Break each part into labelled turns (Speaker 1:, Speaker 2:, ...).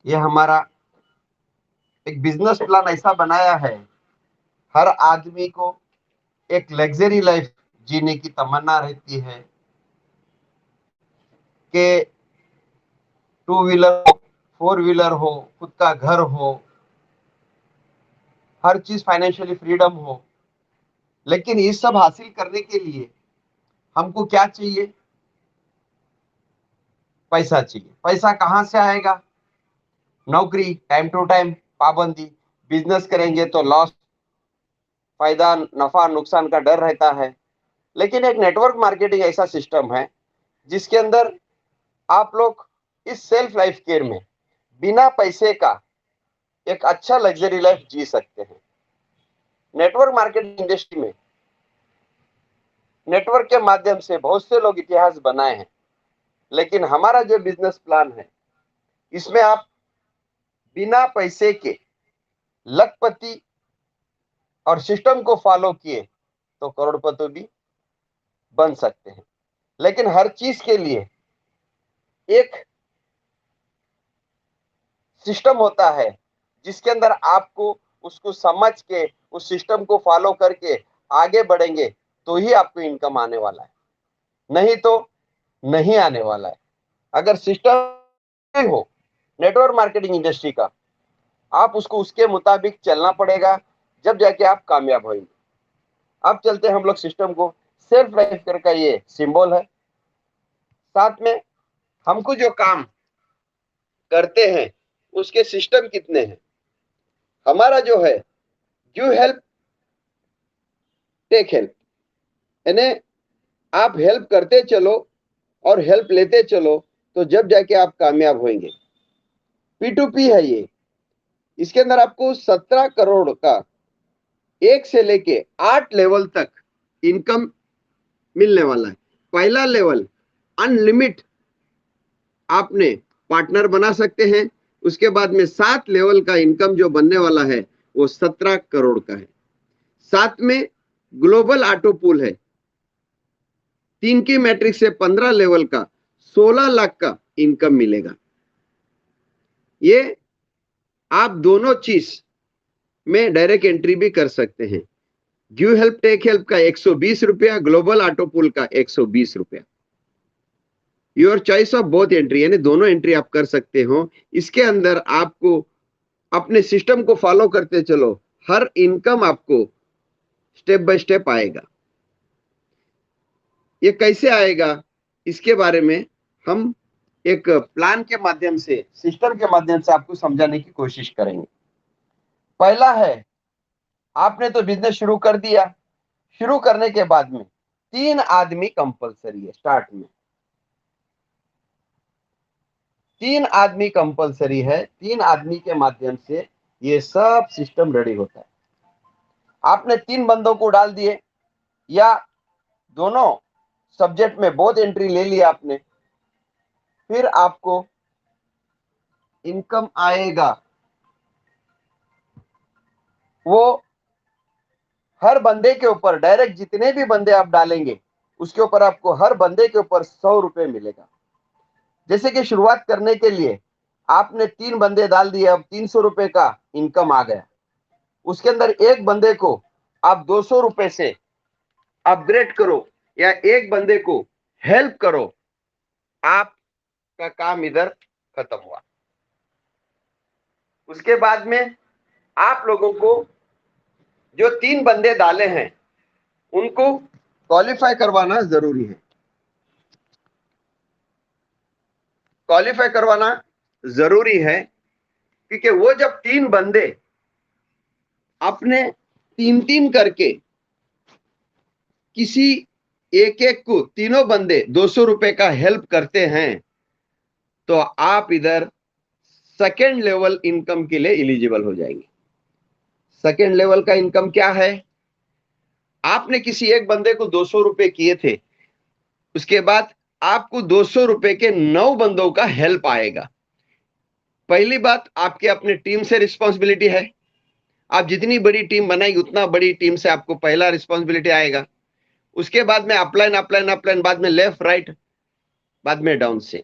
Speaker 1: ये हमारा एक बिजनेस प्लान ऐसा बनाया है, हर आदमी को एक लग्जरी लाइफ जीने की तमन्ना रहती है कि टू व्हीलर हो, फोर व्हीलर हो, खुद का घर हो, हर चीज फाइनेंशियली फ्रीडम हो। लेकिन ये सब हासिल करने के लिए हमको क्या चाहिए? पैसा चाहिए। पैसा कहाँ से आएगा? नौकरी, टाइम टू टाइम, पाबंदी। बिजनेस करेंगे तो लॉस, फायदा नफा नुकसान का डर रहता है। लेकिन एक नेटवर्क मार्केटिंग ऐसा सिस्टम है जिसके अंदर आप लोग इस सेल्फ लाइफ केयर में बिना पैसे का एक अच्छा लग्जरी लाइफ जी सकते हैं। नेटवर्क मार्केटिंग इंडस्ट्री में नेटवर्क के माध्यम से बहुत से लोग इतिहास बनाए हैं। लेकिन हमारा जो बिजनेस प्लान है, इसमें आप बिना पैसे के लखपति और सिस्टम को फॉलो किए तो करोड़पति भी बन सकते हैं। लेकिन हर चीज के लिए एक सिस्टम होता है जिसके अंदर आपको उसको समझ के उस सिस्टम को फॉलो करके आगे बढ़ेंगे तो ही आपको इनकम आने वाला है, नहीं तो नहीं आने वाला है। अगर सिस्टम हो नेटवर्क मार्केटिंग इंडस्ट्री का, आप उसको उसके मुताबिक चलना पड़ेगा, जब जाके आप कामयाब होंगे। अब चलते हैं हम लोग सिस्टम को। सेल्फ लाइफ केयर का ये सिंबल है। साथ में हमको जो काम करते हैं उसके सिस्टम कितने हैं? हमारा जो है गिव हेल्प टेक हेल्प, यानी आप हेल्प करते चलो और हेल्प लेते चलो तो जब जाके आप कामयाब होंगे। P2P है ये। इसके अंदर आपको 17 करोड़ का 1 से लेके 8 लेवल तक इनकम मिलने वाला है। पहला लेवल अनलिमिट आपने पार्टनर बना सकते हैं। उसके बाद में 7 लेवल का इनकम जो बनने वाला है वो 17 करोड़ का है। साथ में ग्लोबल ऑटो पूल है। 3 की मैट्रिक से 15 लेवल का 16 लाख का इनकम मिलेगा। ये आप दोनों चीज में डायरेक्ट एंट्री भी कर सकते हैं। गिव हेल्प टेक हेल्प का 120 रुपया, ग्लोबल ऑटो पूल का 120 रुपया। Your choice of both entry, यानी दोनों एंट्री आप कर सकते हो। इसके अंदर आपको अपने सिस्टम को फॉलो करते चलो, हर इनकम आपको स्टेप बाय स्टेप आएगा। ये कैसे आएगा इसके बारे में हम एक प्लान के माध्यम से, सिस्टम के माध्यम से आपको समझाने की कोशिश करेंगे। पहला है, आपने तो बिजनेस शुरू कर दिया। शुरू करने के बाद में 3 आदमी कंपलसरी है। स्टार्ट में 3 आदमी कंपलसरी है। 3 आदमी के माध्यम से ये सब सिस्टम रेडी होता है। आपने 3 बंदों को डाल दिए या दोनों सब्जेक्ट में बहुत एंट्री ले लिया आपने, फिर आपको इनकम आएगा। वो हर बंदे के ऊपर डायरेक्ट जितने भी बंदे आप डालेंगे उसके ऊपर आपको हर बंदे के ऊपर 100 रुपए मिलेगा। जैसे कि शुरुआत करने के लिए आपने 3 बंदे डाल दिए, अब 300 रुपए का इनकम आ गया। उसके अंदर एक बंदे को आप 200 रुपए से अपग्रेड करो या एक बंदे को हेल्प करो, आपका काम इधर खत्म हुआ। उसके बाद में आप लोगों को जो 3 बंदे डाले हैं उनको क्वालिफाई करवाना जरूरी है। क्वालिफाई करवाना जरूरी है क्योंकि वो जब 3 बंदे अपने 3-3 करके किसी एक एक को, तीनों बंदे 200 रुपए का हेल्प करते हैं तो आप इधर सेकेंड लेवल इनकम के लिए एलिजिबल हो जाएंगे। सेकेंड लेवल का इनकम क्या है? आपने किसी एक बंदे को 200 रुपए किए थे, उसके बाद आपको 200 रुपए के 9 बंदों का हेल्प आएगा। पहली बात, आपके अपने टीम से रिस्पॉन्सिबिलिटी है। आप जितनी बड़ी टीम बनाएगी उतना बड़ी टीम से आपको पहला रिस्पॉन्सिबिलिटी आएगा। उसके बाद में अपलाइन अपलाइन अपलाइन, बाद में लेफ्ट राइट, बाद में डाउन से।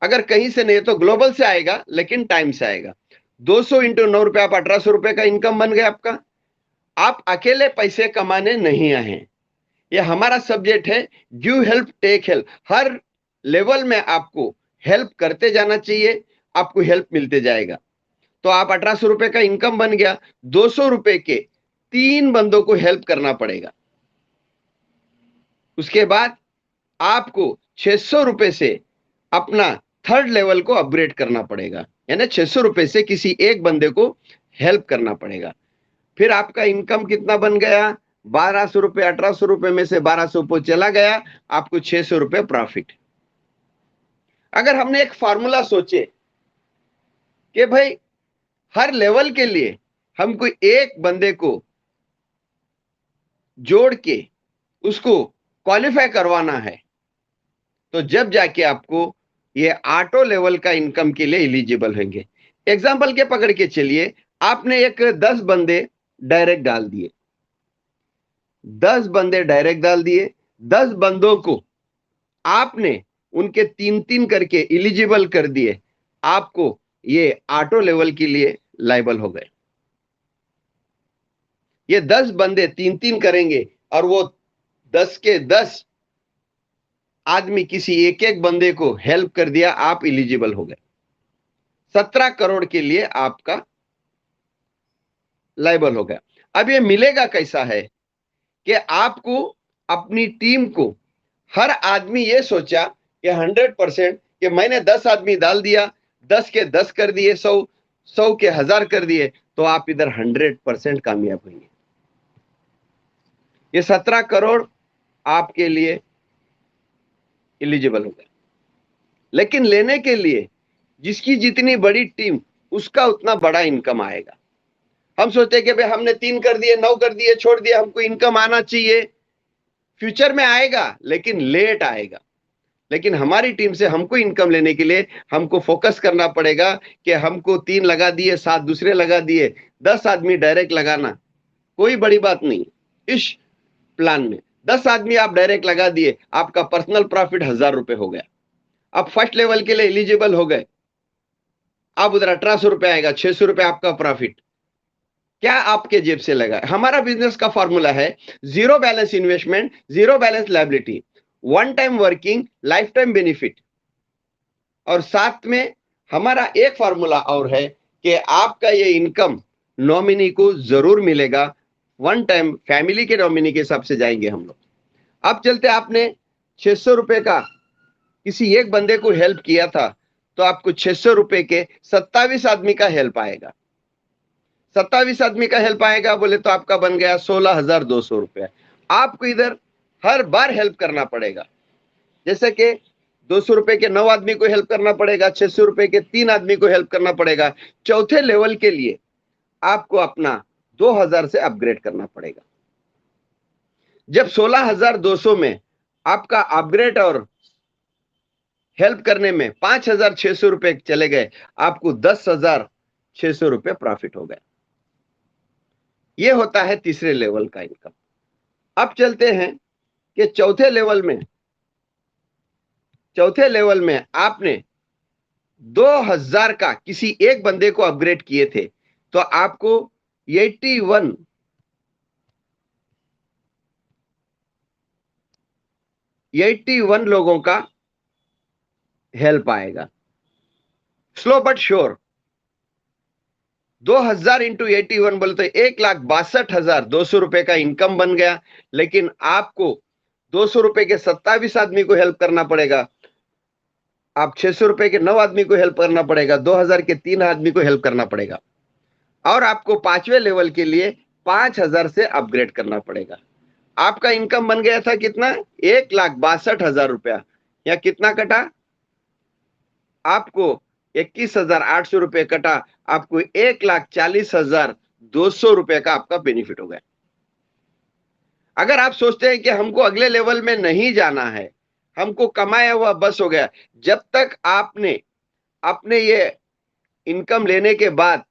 Speaker 1: अगर कहीं से नहीं तो ग्लोबल से आएगा, लेकिन टाइम से आएगा। 200 इंटू 9 रुपए, आप 1800 रुपए का इनकम बन गया आपका। आप अकेले पैसे कमाने नहीं आए हैं। ये हमारा सब्जेक्ट है, गिव हेल्प टेक हेल्प। हर लेवल में आपको हेल्प करते जाना चाहिए, आपको हेल्प मिलते जाएगा। तो आप 1800 रुपए का इनकम बन गया, 200 रुपए के 3 बंदों को हेल्प करना पड़ेगा। उसके बाद आपको 600 रुपए से अपना थर्ड लेवल को अपग्रेड करना पड़ेगा, यानी 600 रुपए से किसी एक बंदे को हेल्प करना पड़ेगा। फिर आपका इनकम कितना बन गया? 1200 रुपए। 1800 रुपए में से 1200 रुपए चला गया, आपको 600 रुपए प्रॉफिट। अगर हमने एक फॉर्मूला सोचे कि भाई हर लेवल के लिए हमको एक बंदे को जोड़ के उसको क्वालिफाई करवाना है, तो जब जाके आपको ये ऑटो लेवल का इनकम के लिए एलिजिबल होंगे। एग्जाम्पल के पकड़ के चलिए, आपने एक 10 बंदे डायरेक्ट डाल दिए, 10 बंदे डायरेक्ट डाल दिए, 10 बंदों को आपने उनके 3-3 करके एलिजिबल कर दिए, आपको ये ऑटो लेवल के लिए लायबल हो गए। ये 10 बंदे 3-3 करेंगे और वो 10 के 10 आदमी किसी एक एक बंदे को हेल्प कर दिया, आप एलिजिबल हो गए। 17 करोड़ के लिए आपका लायबल हो गया। अब ये मिलेगा कैसा है कि आपको अपनी टीम को, हर आदमी ये सोचा कि 100% कि मैंने 10 आदमी डाल दिया, 10 के 10 कर दिए, 100 के 1000 कर दिए, तो आप इधर 100% कामयाब होंगे। ये 17 करोड़ आपके लिए एलिजिबल हो गया। लेकिन लेने के लिए जिसकी जितनी बड़ी टीम, उसका उतना बड़ा इनकम आएगा। हम सोचते कि भाई हमने 3 कर दिए, 9 कर दिए, छोड़ दिया, हमको इनकम आना चाहिए, फ्यूचर में आएगा लेकिन लेट आएगा। लेकिन हमारी टीम से हमको इनकम लेने के लिए हमको फोकस करना पड़ेगा कि हमको 3 लगा दिए, 7 दूसरे लगा दिए, 10 आदमी डायरेक्ट लगाना कोई बड़ी बात नहीं। इस प्लान में 10 आदमी आप डायरेक्ट लगा दिए, आपका पर्सनल प्रॉफिट 1000 रुपए हो गया। अब फर्स्ट लेवल के लिए एलिजिबल हो गए, अब उधर 1800 रुपए आएगा, 600 रुपए आपका प्रॉफिट। क्या आपके जेब से लगा? हमारा बिजनेस का फॉर्मूला है, zero balance investment, zero balance liability, one time working, life time benefit. और साथ में हमारा एक फॉर्मूला और है कि आपका ये इनकम नॉमिनी को जरूर मिलेगा। वन टाइम फैमिली के नॉमिनी के हिसाब से जाएंगे हम लोग। अब चलते, आपने 600 रुपए का किसी एक बंदे को हेल्प किया था, तो आपको 600 रुपए के 27 आदमी का हेल्प आएगा। 27 आदमी का हेल्प आएगा बोले तो आपका बन गया 16,200 रुपया। आपको इधर हर बार हेल्प करना पड़ेगा। जैसे कि 200 रुपए के 9 आदमी को हेल्प करना पड़ेगा, 600 रुपए के 3 आदमी को हेल्प करना पड़ेगा। चौथे लेवल के लिए आपको अपना 2000 से अपग्रेड करना पड़ेगा। जब 16,200 में आपका अपग्रेड और हेल्प करने में 5,600 रुपए चले गए, आपको 10,600 रुपए प्रॉफिट हो गया। यह होता है तीसरे लेवल का इनकम। अब चलते हैं कि चौथे लेवल में आपने 2000 का किसी एक बंदे को अपग्रेड किए थे, तो आपको 81 लोगों का हेल्प आएगा। स्लो बट श्योर, 2000 इंटू 81 बोले तो 1,62,200 रुपए का इनकम बन गया। लेकिन आपको 200 रुपए के 27 आदमी को हेल्प करना पड़ेगा, आप 600 रुपए के 9 आदमी को हेल्प करना पड़ेगा, 2000 के 3 आदमी को हेल्प करना पड़ेगा, और आपको 5वें लेवल के लिए 5000 से अपग्रेड करना पड़ेगा। आपका इनकम बन गया था कितना? 1,62,000 रुपया। या कितना कटा? आपको 21,800 रुपए कटा, आपको 1,40,200 रुपए का आपका बेनिफिट हो गया। अगर आप सोचते हैं कि हमको अगले लेवल में नहीं जाना है, हमको कमाया हुआ बस हो गया, जब तक आपने अपने ये इनकम लेने के बाद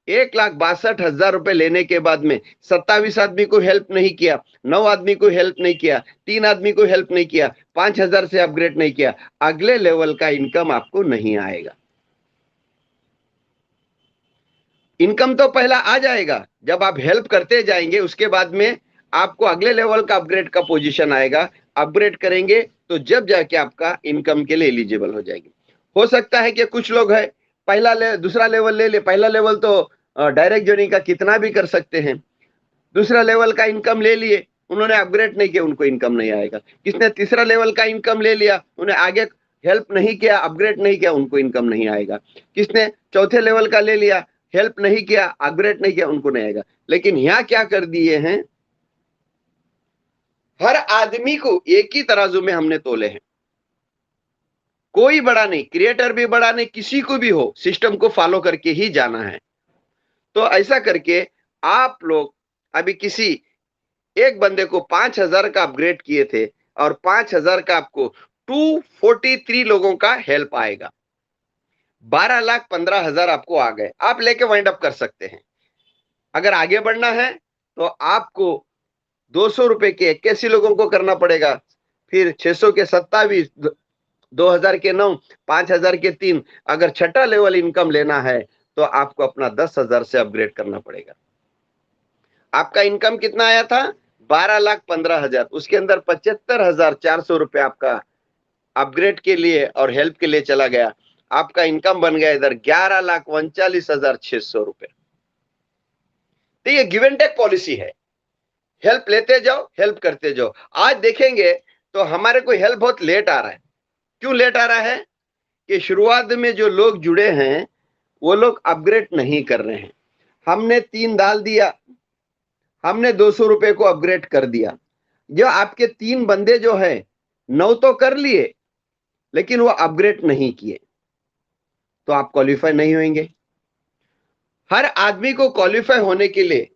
Speaker 1: 1,62,000 रुपए लेने के बाद में 27 आदमी को हेल्प नहीं किया, 9 आदमी को हेल्प नहीं किया, 3 आदमी को हेल्प नहीं किया, 5,000 से अपग्रेड नहीं किया, अगले लेवल का इनकम आपको नहीं आएगा। इनकम तो पहला आ जाएगा, जब आप हेल्प करते जाएंगे उसके बाद में आपको अगले लेवल का अपग्रेड का पोजीशन आएगा। अपग्रेड करेंगे तो जब जाके आपका इनकम के लिए एलिजिबल हो जाएगी। हो सकता है कि कुछ लोग है दूसरा लेवल ले ले, पहला लेवल तो डायरेक्ट ज्वाइनिंग का कितना भी कर सकते हैं, दूसरा लेवल का इनकम ले लिए, उन्होंने अपग्रेड नहीं किया, उनको इनकम नहीं आएगा। किसने तीसरा लेवल का इनकम ले लिया, उन्हें आगे हेल्प नहीं किया, अपग्रेड नहीं किया, उनको इनकम नहीं आएगा। किसने चौथे लेवल का ले लिया, हेल्प नहीं किया, अपग्रेड नहीं किया, उनको नहीं आएगा। लेकिन यहां क्या कर दिए हैं, हर आदमी को एक ही तराजू में हमने तोले हैं। कोई बड़ा नहीं, क्रिएटर भी बड़ा नहीं, किसी को भी हो, सिस्टम को फॉलो करके ही जाना है। तो ऐसा करके आप लोग अभी किसी एक बंदे को 5,000 का अपग्रेड किए थे और 5,000 का आपको 243 लोगों का हेल्प आएगा, 12,15,000 आपको आ गए, आप लेके वाइंड अप कर सकते हैं। अगर आगे बढ़ना है तो आपको 200 रुपए के 81 लोगों को करना पड़ेगा, फिर 600 के 27, 2,000 के 9, 5,000 के 3। अगर छठा लेवल इनकम लेना है तो आपको अपना 10,000 से अपग्रेड करना पड़ेगा। आपका इनकम कितना आया था, 12,15,000, उसके अंदर 75,400 रुपए आपका अपग्रेड के लिए और हेल्प के लिए चला गया। आपका इनकम बन गया इधर 11,39,600 रुपए। तो ये गिव एंड टेक पॉलिसी है, हेल्प लेते जाओ, हेल्प करते जाओ। आज देखेंगे तो हमारे को हेल्प बहुत लेट आ रहा है। क्यों लेट आ रहा है कि शुरुआत में जो लोग जुड़े हैं वो लोग अपग्रेड नहीं कर रहे हैं। हमने 3 डाल दिया, हमने 200 रुपए को अपग्रेड कर दिया। जो आपके 3 बंदे जो है 9 तो कर लिए लेकिन वो अपग्रेड नहीं किए, तो आप क्वालिफाई नहीं होंगे। हर आदमी को क्वालिफाई होने के लिए,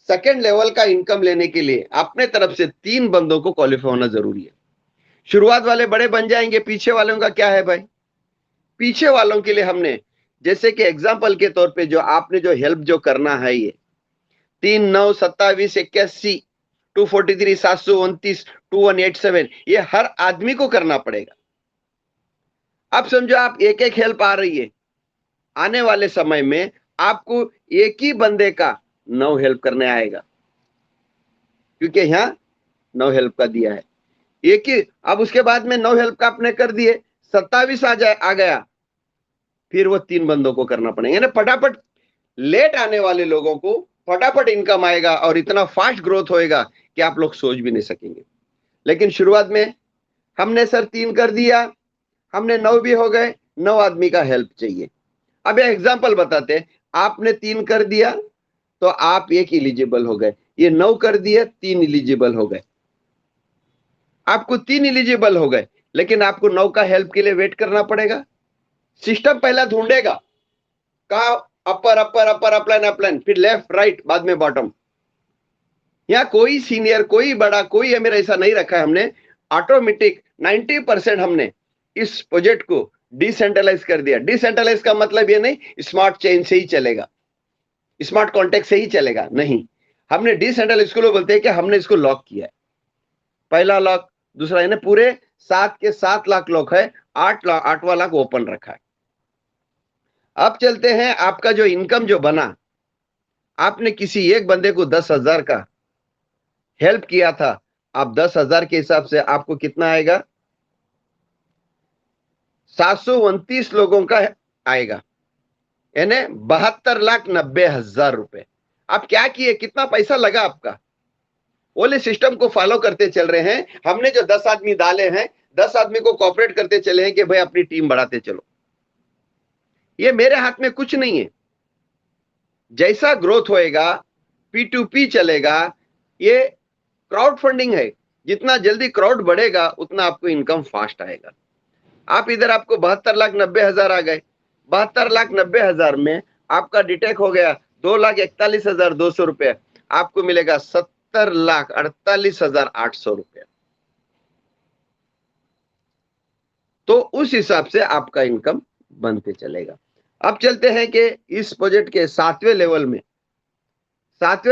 Speaker 1: सेकेंड लेवल का इनकम लेने के लिए अपने तरफ से 3 बंदों को क्वालिफाई होना जरूरी है। शुरुआत वाले बड़े बन जाएंगे, पीछे वालों का क्या है भाई? पीछे वालों के लिए हमने, जैसे कि एग्जांपल के तौर पे जो आपने जो हेल्प जो करना है, ये 3, 9, 27, 81, 243, 729, 2187, ये हर आदमी को करना पड़ेगा। अब समझो आप एक एक हेल्प आ रही है, आने वाले समय में आपको एक ही बंदे का 9 हेल्प करने आएगा, क्योंकि यहां 9 हेल्प का दिया है एक ही। अब उसके बाद में 9 हेल्प का आपने कर दिए, 27 आ गया, फिर वो 3 बंदों को करना पड़ेगा ना। फटाफट लेट आने वाले लोगों को फटाफट इनकम आएगा और इतना फास्ट ग्रोथ होएगा कि आप लोग सोच भी नहीं सकेंगे। लेकिन शुरुआत में हमने सर 3 कर दिया, हमने 9 भी हो गए, 9 आदमी का हेल्प चाहिए। अब एग्जांपल बताते, आपने 3 कर दिया तो आप 1 एलिजिबल हो गए, ये 9 कर दिए 3 एलिजिबल हो गए, आपको 3 एलिजिबल हो गए, लेकिन आपको 9 का हेल्प के लिए वेट करना पड़ेगा। सिस्टम पहला ढूंढेगा, कहा अपर अपर अपर अपलाइन अपलाइन, फिर लेफ्ट राइट, बाद में बॉटम। यहाँ कोई सीनियर, कोई बड़ा, कोई अमीर ऐसा नहीं रखा है हमने। ऑटोमेटिक 90% हमने इस प्रोजेक्ट को डिसेंट्रलाइज कर दिया। डिसेंट्रलाइज का मतलब ये नहीं स्मार्ट चेन से ही चलेगा, स्मार्ट कॉन्टेक्ट से ही चलेगा, नहीं। हमने डिसेंट्रलाइज इसको बोलते हैं कि हमने इसको लॉक किया है। पहला लॉक, दूसरा, यानी पूरे 7 के 7 लाख लॉक है, 8वां लाख ओपन रखा है। अब चलते हैं, आपका जो इनकम जो बना, आपने किसी एक बंदे को 10,000 का हेल्प किया था, आप 10,000 के हिसाब से आपको कितना आएगा, 729 लोगों का आएगा, यानी 72,90,000 रुपए। आप क्या किए, कितना पैसा लगा आपका? बोले सिस्टम को फॉलो करते चल रहे हैं। हमने जो 10 आदमी डाले हैं, 10 आदमी को कॉपरेट करते चले हैं कि भाई अपनी टीम बढ़ाते चलो। ये मेरे हाथ में कुछ नहीं है। जैसा ग्रोथ होएगा, P2P चलेगा, ये क्राउड फंडिंग है। जितना जल्दी क्राउड बढ़ेगा उतना आपको इनकम फास्ट आएगा। आप इधर आपको 72,90,000 आ गए, 72,90,000 में आपका डिटेक्ट हो गया 2,41,200 रुपए, आपको मिलेगा 70,48,800 रुपए। तो उस हिसाब से आपका इनकम बनते चलेगा। अब चलते हैं कि इस प्रोजेक्ट के 7वें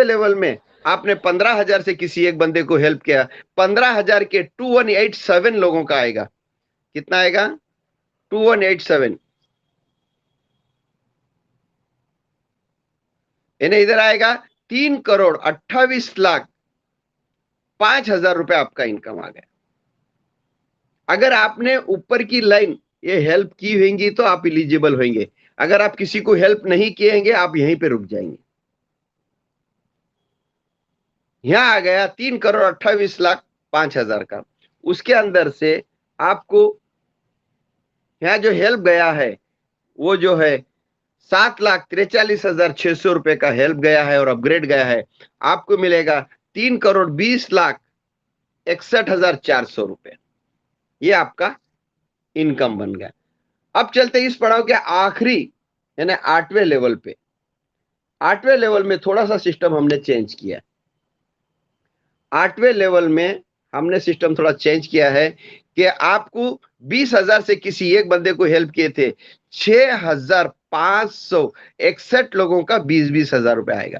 Speaker 1: लेवल में आपने 15,000 से किसी एक बंदे को हेल्प किया, 15,000 के 2187 लोगों का आएगा। कितना आएगा? 2187। यानी इधर आएगा 3,28,05,000 रुपए आपका इनकम आ गया। अगर आपने ऊपर की लाइन ये हेल्प की होंगी तो आप एलिजिबल होंगे, अगर आप किसी को हेल्प नहीं किए होंगे आप यहीं पे रुक जाएंगे। यहां आ गया 3,28,05,000 का। उसके अंदर से आपको यहां जो हेल्प गया है वो जो है 7,43,600 रुपए का हेल्प गया है और अपग्रेड गया है, आपको मिलेगा 3,20,61,400 रुपए। ये आपका इनकम बन गया। अब चलते इस पड़ाव के आखिरी यानी 8वें लेवल पे। 8वें लेवल में थोड़ा सा सिस्टम हमने चेंज किया। 8वें लेवल में हमने सिस्टम थोड़ा चेंज किया है कि आपको 20,000 से किसी एक बंदे को हेल्प किए थे, 6,561 लोगों का 20,000 रुपए आएगा।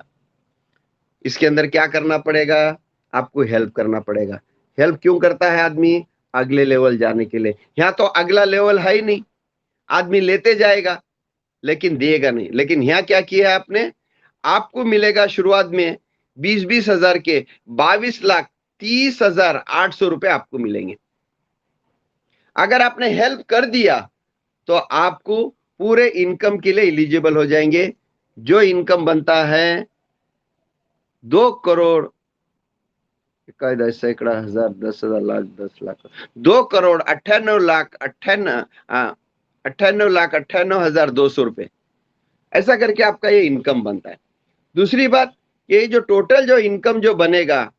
Speaker 1: इसके अंदर क्या करना पड़ेगा? आपको हेल्प करना पड़ेगा। हेल्प क्यों करता है आदमी? अगले लेवल जाने के लिए। यहां तो अगला लेवल है ही नहीं, आदमी लेते जाएगा लेकिन देगा नहीं। लेकिन यहां क्या किया है आपने? आपको मिलेगा शुरुआत में 20,000 के 22,30,800 रुपए आपको मिलेंगे। अगर आपने हेल्प कर दिया तो आपको पूरे इनकम के लिए एलिजिबल हो जाएंगे। जो इनकम बनता है 2 करोड़ 1,000 10,000 लाख 10 लाख 2,98,98,98,98,200 रुपए, ऐसा करके आपका ये इनकम बनता है। दूसरी बात, ये जो टोटल जो इनकम जो बनेगा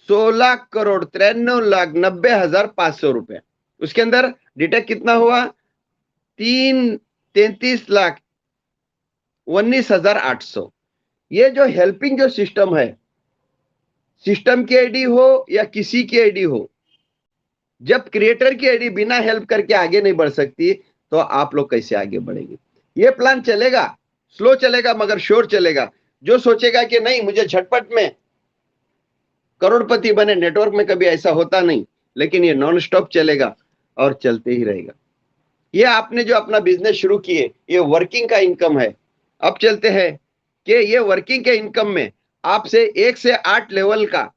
Speaker 1: 16,93,90,500 रुपए, उसके अंदर डिटेक्ट कितना हुआ? 33,19,800। ये जो हेल्पिंग जो सिस्टम है, सिस्टम की आईडी हो या किसी की आईडी हो, जब क्रिएटर की आईडी बिना हेल्प करके आगे नहीं बढ़ सकती तो आप लोग कैसे आगे बढ़ेंगे? ये प्लान चलेगा, स्लो चलेगा मगर श्योर चलेगा। जो सोचेगा कि नहीं मुझे झटपट में करोड़पति बने, नेटवर्क में कभी ऐसा होता नहीं, लेकिन ये नॉन स्टॉप चलेगा और चलते ही रहेगा। ये आपने जो अपना बिजनेस शुरू किए ये वर्किंग का इनकम है। अब चलते हैं कि ये वर्किंग के इनकम में आपसे 1 से 8 लेवल का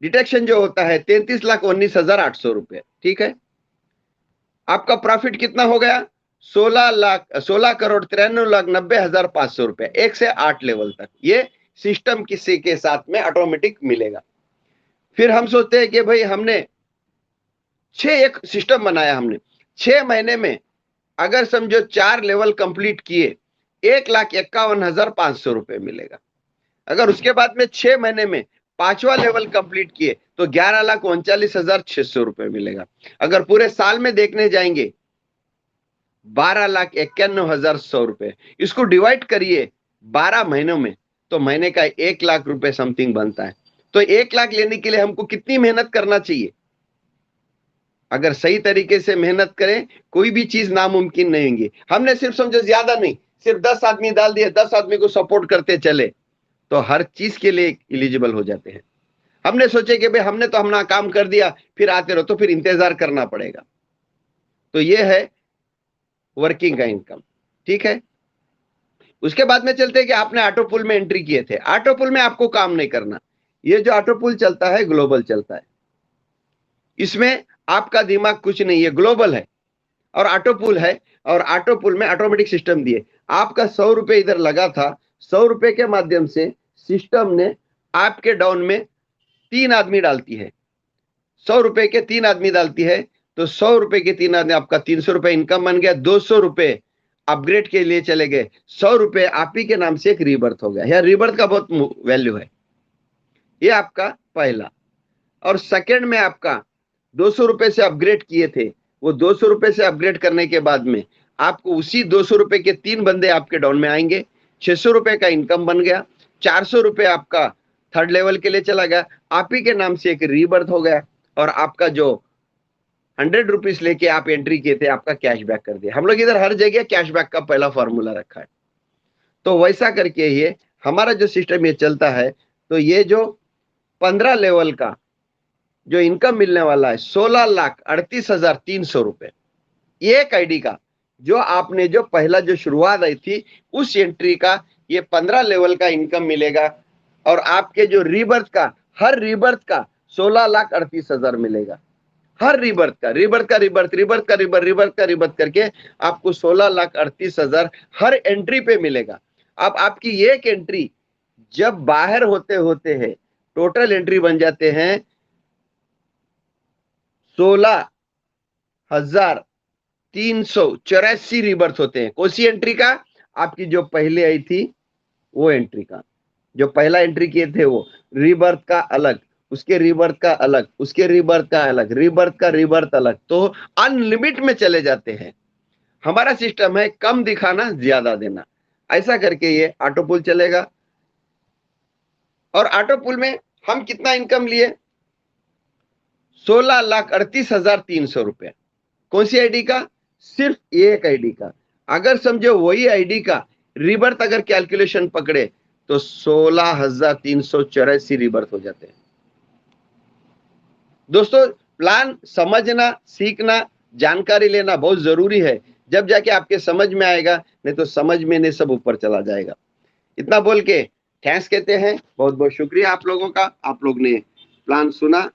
Speaker 1: डिटेक्शन जो होता है 33,19,800 रुपए। ठीक है, आपका प्रॉफिट कितना हो गया? 16,93,90,500 रुपए 1 से 8 लेवल तक। ये सिस्टम किसी के साथ में ऑटोमेटिक मिलेगा। फिर हम सोचते हैं कि भाई हमने एक सिस्टम बनाया, हमने 6 महीने में अगर समझो 4 लेवल कंप्लीट किए 1,51,500 रुपए मिलेगा। अगर उसके बाद में 6 महीने में 5वां लेवल कंप्लीट किए तो 11,39,600 रुपए मिलेगा। अगर पूरे साल में देखने जाएंगे 12,91,100 रुपए। इसको डिवाइड करिए 12 महीनों में तो महीने का 1 लाख रुपए समथिंग बनता है। तो 1 लाख लेने के लिए हमको कितनी मेहनत करना चाहिए? अगर सही तरीके से मेहनत करें कोई भी चीज नामुमकिन नहीं होगी। हमने सिर्फ समझो ज्यादा नहीं, सिर्फ 10 आदमी डाल दिए, 10 आदमी को सपोर्ट करते चले तो हर चीज के लिए एलिजिबल हो जाते हैं। हमने सोचे कि भाई हमने तो अपना काम कर दिया फिर आते रहो, तो फिर इंतजार करना पड़ेगा। तो ये है वर्किंग का इनकम। ठीक है, उसके बाद में चलते हैं कि आपने ऑटो पुल में एंट्री किए थे। ऑटो पुल में आपको काम नहीं करना। ये जो ऑटो पुल चलता है ग्लोबल चलता है, इसमें आपका दिमाग कुछ नहीं है, ग्लोबल है और ऑटो पुल है। और ऑटो पुल में ऑटोमेटिक सिस्टम दिए। आपका 100 रुपए इधर लगा था, 100 रुपए के माध्यम से सिस्टम ने आपके डाउन में 3 आदमी डालती है, 100 रुपए के 3 आदमी डालती है, तो 100 रुपए के 3 आदमी, आपका 300 रुपए इनकम बन गया। 200 रुपए अपग्रेड के लिए चले गए, 100 रुपए आप ही के नाम से एक रीबर्थ हो गया। यह रीबर्थ का बहुत वैल्यू है। ये आपका पहला। और सेकंड में आपका 200 रुपए से अपग्रेड किए थे, वो 200 रुपए से अपग्रेड करने के बाद में आपको उसी 200 रुपए के 3 बंदे आपके डाउन में आएंगे, 600 रुपए का इनकम बन गया। 400 रुपए आपका थर्ड लेवल के लिए चला गया, आप ही के नाम से एक रीबर्थ हो गया। और आपका जो ₹100 लेके आप एंट्री किए थे, आपका कैशबैक कर दिया। हम लोग इधर हर जगह कैशबैक का पहला फॉर्मूला रखा है। तो वैसा करके ये हमारा जो सिस्टम ये चलता है, तो ये जो 15 लेवल का जो इनकम मिलने वाला है 16,38,300 रुपए, एक आईडी का जो आपने जो पहला जो शुरुआत आई थी उस एंट्री का ये 15 लेवल का इनकम मिलेगा और आपके जो रीबर्थ का हर रीबर्थ का 16,38,000 मिलेगा। हर रीबर्थ का रिबर्थ करके आपको 16,38,000 हर एंट्री पे मिलेगा। अब आपकी एक एंट्री जब बाहर होते होते है टोटल एंट्री बन जाते हैं 16,384 रीबर्थ होते हैं। कौन सी एंट्री का? आपकी जो पहले आई थी वो एंट्री का, जो पहला एंट्री किए थे वो रीबर्थ का अलग, उसके रीबर्थ का अलग, उसके रीबर्थ का अलग, रीबर्थ का रीबर्थ अलग, तो अनलिमिट में चले जाते हैं। हमारा सिस्टम है कम दिखाना ज्यादा देना, ऐसा करके ये ऑटो पुल चलेगा। और ऑटो पुल में हम कितना इनकम लिए? 16,38,300 रुपए। कौन सी आईडी का? सिर्फ एक आईडी का। अगर समझो वही आईडी का रिबर्थ अगर कैलकुलेशन पकड़े तो 16,384 रिबर्थ हो जाते हैं। दोस्तों, प्लान समझना, सीखना, जानकारी लेना बहुत जरूरी है, जब जाके आपके समझ में आएगा, नहीं तो समझ में नहीं सब ऊपर चला जाएगा। इतना बोल के थैंक्स कहते हैं। बहुत बहुत शुक्रिया आप लोगों का, आप लोग ने प्लान सुना।